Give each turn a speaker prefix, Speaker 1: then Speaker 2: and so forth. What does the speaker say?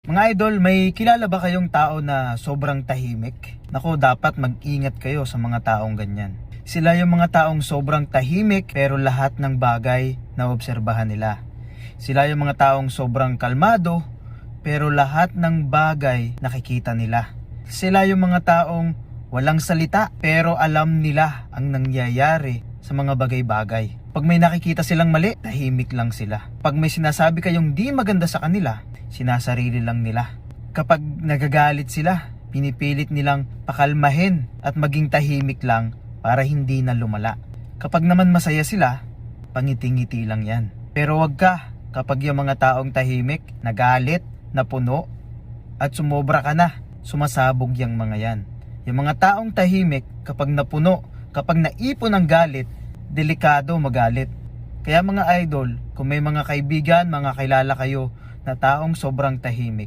Speaker 1: Mga idol, may kilala ba kayong tao na sobrang tahimik? Nako, dapat mag-ingat kayo sa mga taong ganyan. Sila yung mga taong sobrang tahimik pero lahat ng bagay na obserbahan nila. Sila yung mga taong sobrang kalmado pero lahat ng bagay nakikita nila. Sila yung mga taong walang salita pero alam nila ang nangyayari sa mga bagay-bagay. Pag may nakikita silang mali, tahimik lang sila. Pag may sinasabi kayong di maganda sa kanila, sinasarili lang nila. Kapag nagagalit sila, pinipilit nilang pakalmahin at maging tahimik lang para hindi na lumala. Kapag naman masaya sila, pangiti-ngiti lang yan. Pero wag ka kapag yung mga taong tahimik, nagalit, napuno, at sumobra ka na, sumasabog yung mga yan. Yung mga taong tahimik, kapag napuno, kapag naipon ang galit, delikado magalit. Kaya mga idol, kung may mga kaibigan, mga kilala kayo na taong sobrang tahimik,